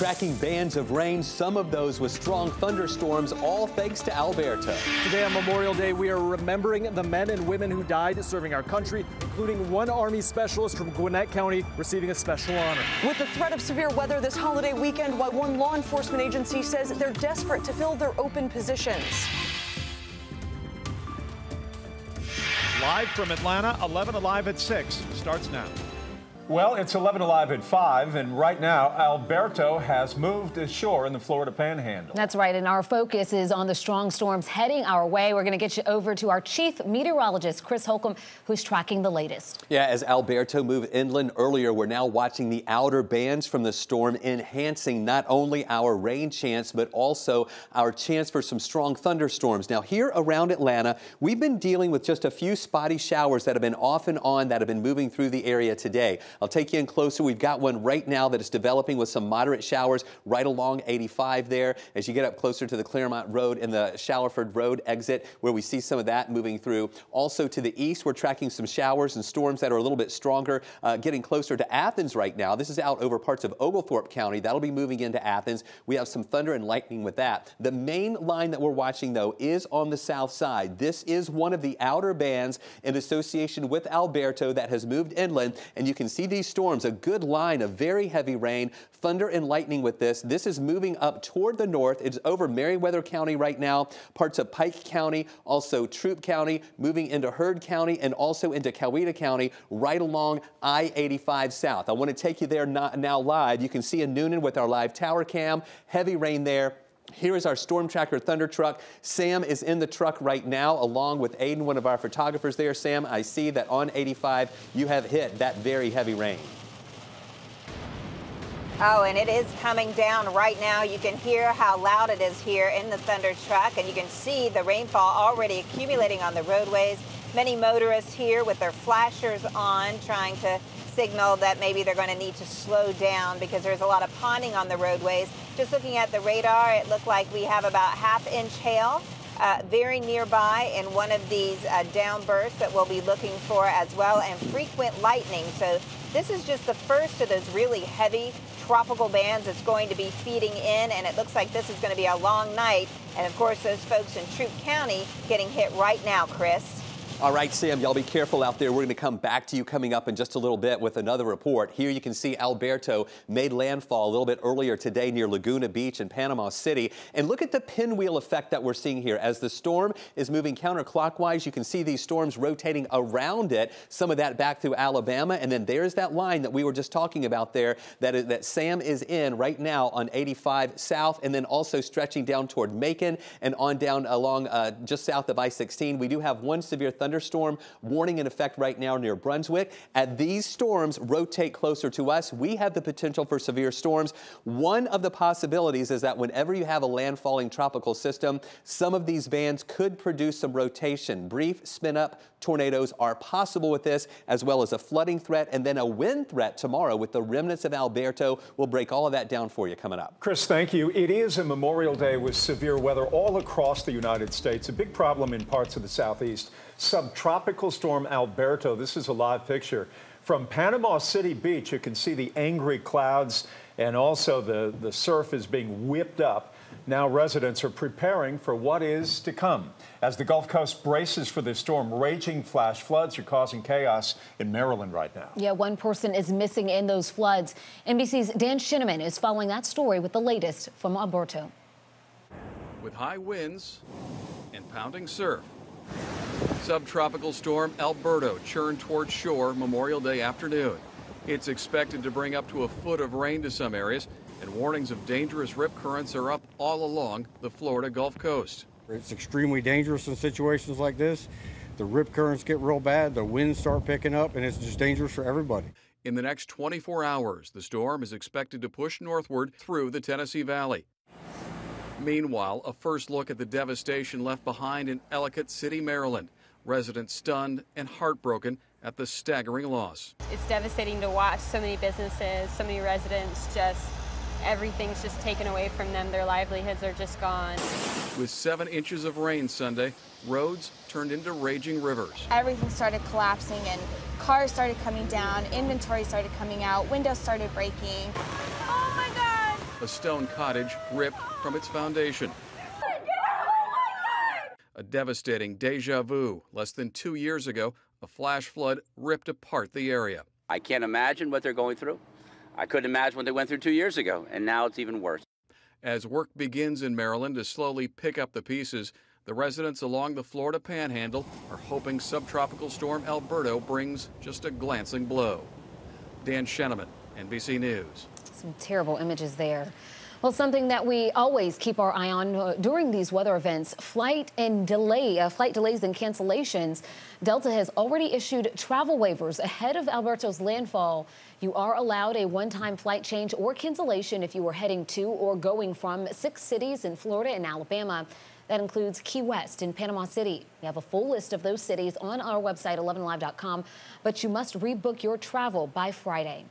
Tracking bands of rain, some of those with strong thunderstorms, all thanks to Alberto. Today on Memorial Day, we are remembering the men and women who died serving our country, including one Army specialist from Gwinnett County receiving a special honor. With the threat of severe weather this holiday weekend, one law enforcement agency says they're desperate to fill their open positions. Live from Atlanta, 11 Alive at 6 starts now. Well, it's 11 Alive at 5, and right now, Alberto has moved ashore in the Florida Panhandle. That's right, and our focus is on the strong storms heading our way. We're going to get you over to our chief meteorologist, Chris Holcomb, who's tracking the latest. Yeah, as Alberto moved inland earlier, we're now watching the outer bands from the storm, enhancing not only our rain chance, but also our chance for some strong thunderstorms. Now, here around Atlanta, we've been dealing with just a few spotty showers that have been off and on that have been moving through the area today. I'll take you in closer. We've got one right now that is developing with some moderate showers right along 85 there. As you get up closer to the Claremont Road and the Shallerford Road exit, where we see some of that moving through. Also to the east, we're tracking some showers and storms that are a little bit stronger, getting closer to Athens right now. This is out over parts of Oglethorpe County. That'll be moving into Athens. We have some thunder and lightning with that. The main line that we're watching, though, is on the south side. This is one of the outer bands in association with Alberto that has moved inland, and you can see these storms, a good line of very heavy rain, thunder and lightning with this. This is moving up toward the north. It's over Meriwether County right now, parts of Pike County, also Troup County, moving into Heard County and also into Coweta County, right along I-85 south. I want to take you there now live. You can see in Noonan with our live tower cam, heavy rain there. Here is our storm tracker thunder truck. Sam is in the truck right now, along with Aiden, one of our photographers there. Sam, I see that on 85, you have hit that very heavy rain. Oh, and it is coming down right now. You can hear how loud it is here in the thunder truck, and you can see the rainfall already accumulating on the roadways. Many motorists here with their flashers on, trying to signal that maybe they're going to need to slow down because there's a lot of ponding on the roadways. Just looking at the radar, it looked like we have about half-inch hail very nearby in one of these downbursts that we'll be looking for as well, and frequent lightning. So this is just the first of those really heavy tropical bands that's going to be feeding in, and it looks like this is going to be a long night. And of course, those folks in Troup County getting hit right now, Chris. All right, Sam, y'all be careful out there. We're going to come back to you coming up in just a little bit with another report. Here you can see Alberto made landfall a little bit earlier today near Laguna Beach in Panama City. And look at the pinwheel effect that we're seeing here. As the storm is moving counterclockwise, you can see these storms rotating around it, some of that back through Alabama. And then there's that line that we were just talking about there that Sam is in right now on 85 south, and then also stretching down toward Macon and on down along just south of I-16. We do have one severe thunderstorm warning in effect right now near Brunswick. As these storms rotate closer to us, we have the potential for severe storms. One of the possibilities is that whenever you have a landfalling tropical system, some of these bands could produce some rotation. Brief spin-up tornadoes are possible with this, as well as a flooding threat and then a wind threat tomorrow with the remnants of Alberto. We'll break all of that down for you coming up. Chris, thank you. It is a Memorial Day with severe weather all across the United States. A big problem in parts of the southeast. Subtropical storm Alberto. This is a live picture from Panama City Beach. You can see the angry clouds, and also the surf is being whipped up. Now residents are preparing for what is to come. As the Gulf Coast braces for this storm, raging flash floods are causing chaos in Maryland right now. Yeah, one person is missing in those floods. NBC's Dan Shinneman is following that story with the latest from Alberto. With high winds and pounding surf, subtropical storm Alberto churned toward shore Memorial Day afternoon. It's expected to bring up to a foot of rain to some areas, and warnings of dangerous rip currents are up all along the Florida Gulf Coast. It's extremely dangerous in situations like this. The rip currents get real bad, the winds start picking up, and it's just dangerous for everybody. In the next 24 hours, the storm is expected to push northward through the Tennessee Valley. Meanwhile, a first look at the devastation left behind in Ellicott City, Maryland. Residents stunned and heartbroken at the staggering loss. It's devastating to watch so many businesses, so many residents, everything's just taken away from them. Their livelihoods are just gone. With 7 inches of rain Sunday, roads turned into raging rivers. Everything started collapsing and cars started coming down, inventory started coming out, windows started breaking. Oh my God! a stone cottage ripped from its foundation. A devastating deja vu. Less than 2 years ago, a flash flood ripped apart the area. I can't imagine what they're going through. I couldn't imagine what they went through 2 years ago, and now it's even worse. As work begins in Maryland to slowly pick up the pieces, the residents along the Florida Panhandle are hoping subtropical storm Alberto brings just a glancing blow. Dan Scheneman, NBC News. Some terrible images there. Well, something that we always keep our eye on during these weather events, flight delays and cancellations. Delta has already issued travel waivers ahead of Alberto's landfall. You are allowed a one-time flight change or cancellation if you are heading to or going from 6 cities in Florida and Alabama. That includes Key West and Panama City. We have a full list of those cities on our website, 11alive.com, but you must rebook your travel by Friday.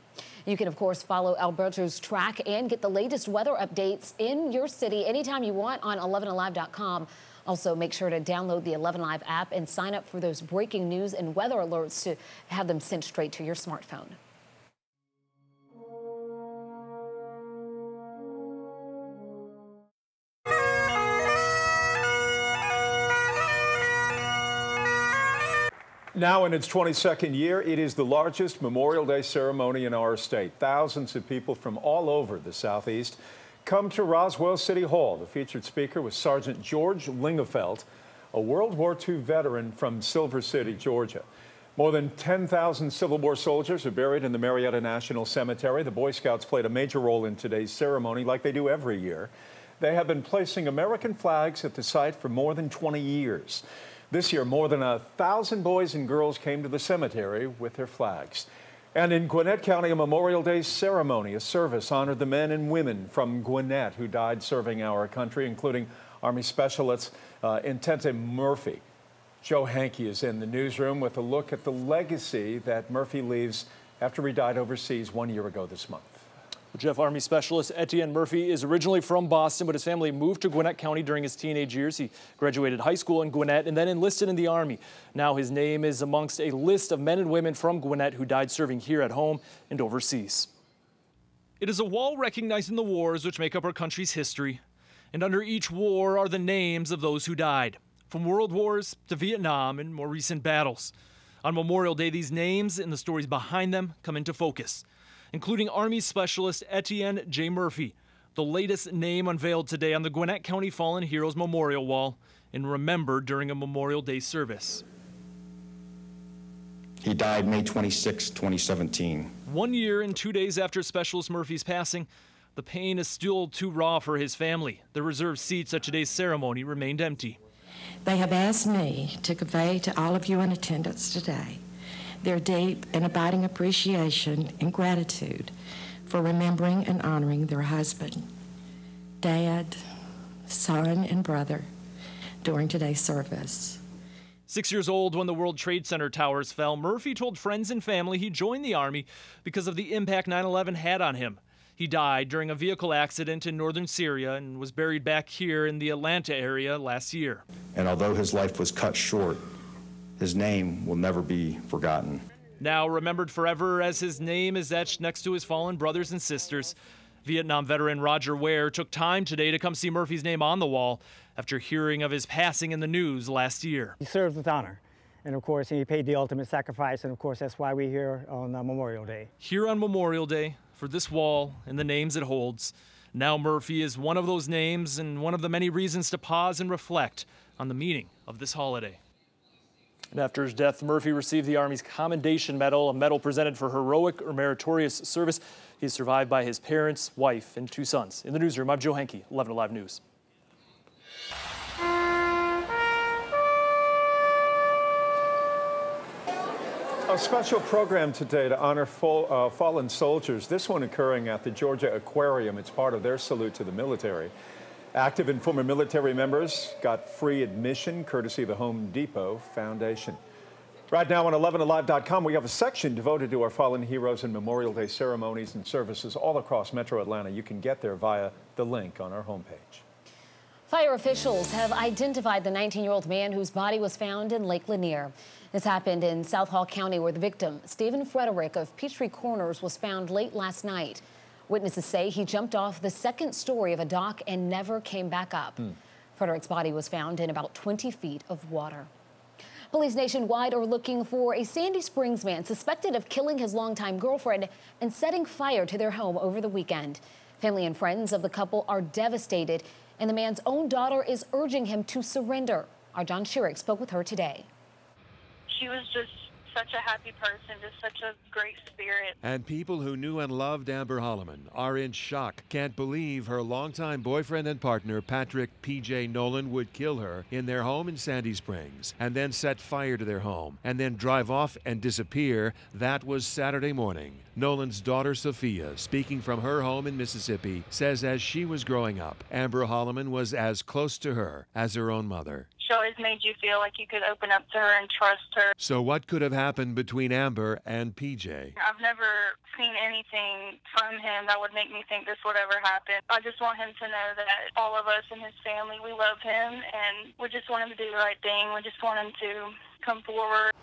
You can, of course, follow Alberto's track and get the latest weather updates in your city anytime you want on 11alive.com. Also, make sure to download the 11Alive app and sign up for those breaking news and weather alerts to have them sent straight to your smartphone. Now in its 22nd year, it is the largest Memorial Day ceremony in our state. Thousands of people from all over the Southeast come to Roswell City Hall. The featured speaker was Sergeant George Lingefeld, a World War II veteran from Silver City, Georgia. More than 10,000 Civil War soldiers are buried in the Marietta National Cemetery. The Boy Scouts played a major role in today's ceremony, like they do every year. They have been placing American flags at the site for more than 20 years. This year, more than 1,000 boys and girls came to the cemetery with their flags. And in Gwinnett County, a Memorial Day ceremony, a service honored the men and women from Gwinnett who died serving our country, including Army Specialist Entente Murphy. Joe Hankey is in the newsroom with a look at the legacy that Murphy leaves after he died overseas 1 year ago this month. Jeff, Army Specialist Etienne Murphy is originally from Boston, but his family moved to Gwinnett County during his teenage years. He graduated high school in Gwinnett and then enlisted in the Army. Now his name is amongst a list of men and women from Gwinnett who died serving here at home and overseas. It is a wall recognizing the wars which make up our country's history. And under each war are the names of those who died, from World Wars to Vietnam and more recent battles. On Memorial Day, these names and the stories behind them come into focus, including Army Specialist Etienne J. Murphy, the latest name unveiled today on the Gwinnett County Fallen Heroes Memorial Wall and remembered during a Memorial Day service. He died May 26, 2017. 1 year and 2 days after Specialist Murphy's passing, the pain is still too raw for his family. The reserved seats at today's ceremony remained empty. They have asked me to convey to all of you in attendance today their deep and abiding appreciation and gratitude for remembering and honoring their husband, dad, son, and brother during today's service. 6 years old when the World Trade Center towers fell, Murphy told friends and family he joined the Army because of the impact 9/11 had on him. He died during a vehicle accident in northern Syria and was buried back here in the Atlanta area last year. And although his life was cut short, his name will never be forgotten. Now remembered forever as his name is etched next to his fallen brothers and sisters. Vietnam veteran Roger Ware took time today to come see Murphy's name on the wall after hearing of his passing in the news last year. He served with honor, and of course he paid the ultimate sacrifice, and of course that's why we're here on Memorial Day. Here on Memorial Day, for this wall and the names it holds, now Murphy is one of those names and one of the many reasons to pause and reflect on the meaning of this holiday. And after his death, Murphy received the Army's Commendation Medal, a medal presented for heroic or meritorious service. He is survived by his parents, wife, and 2 sons. In the newsroom, I'm Joe Hankey, 11Alive News. A special program today to honor fallen soldiers, this one occurring at the Georgia Aquarium. It's part of their salute to the military. Active and former military members got free admission courtesy of the Home Depot Foundation. Right now on 11alive.com, we have a section devoted to our fallen heroes and Memorial Day ceremonies and services all across Metro Atlanta. You can get there via the link on our homepage. Fire officials have identified the 19-year-old man whose body was found in Lake Lanier. This happened in South Hall County, where the victim, Stephen Frederick of Peachtree Corners, was found late last night. Witnesses say he jumped off the second story of a dock and never came back up. Frederick's body was found in about 20 feet of water. Police nationwide are looking for a Sandy Springs man suspected of killing his longtime girlfriend and setting fire to their home over the weekend. Family and friends of the couple are devastated, and the man's own daughter is urging him to surrender. Our John Schierick spoke with her today. She was just such a happy person, just such a great spirit. And people who knew and loved Amber Holloman are in shock. Can't believe her longtime boyfriend and partner, Patrick P.J. Nolan, would kill her in their home in Sandy Springs and then set fire to their home and then drive off and disappear. That was Saturday morning. Nolan's daughter, Sophia, speaking from her home in Mississippi, says as she was growing up, Amber Holloman was as close to her as her own mother. She always made you feel like you could open up to her and trust her. So what could have happened between Amber and PJ? I've never seen anything from him that would make me think this would ever happen. I just want him to know that all of us and his family, we love him, and we just want him to do the right thing. We just want him to come forward.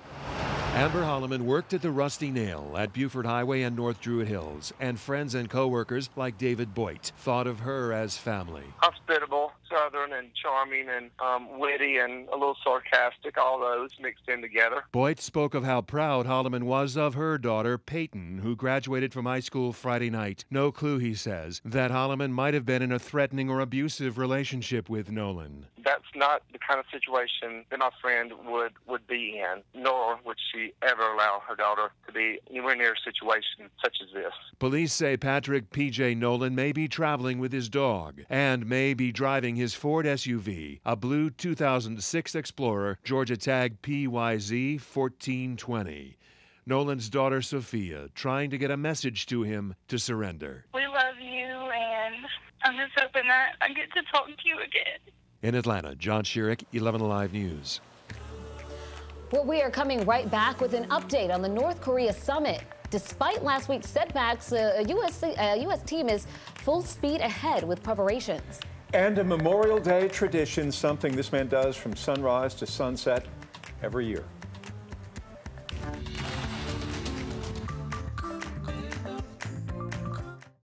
Amber Holloman worked at the Rusty Nail at Buford Highway and North Druid Hills, and friends and co-workers like David Boyd thought of her as family. Hospitable, southern, and charming, and witty, and a little sarcastic, all those mixed in together. Boyd spoke of how proud Holloman was of her daughter, Peyton, who graduated from high school Friday night. No clue, he says, that Holloman might have been in a threatening or abusive relationship with Nolan. That's not the kind of situation that my friend would be in, nor would she ever allow her daughter to be anywhere near a situation such as this. Police say Patrick P.J. Nolan may be traveling with his dog and may be driving his Ford SUV, a blue 2006 Explorer, Georgia tag PYZ 1420. Nolan's daughter, Sophia, trying to get a message to him to surrender. We love you, and I'm just hoping that I get to talk to you again. In Atlanta, John Schierick, 11Alive News. Well, we are coming right back with an update on the North Korea summit. Despite last week's setbacks, a U.S. team is full speed ahead with preparations. And a Memorial Day tradition, something this man does from sunrise to sunset every year.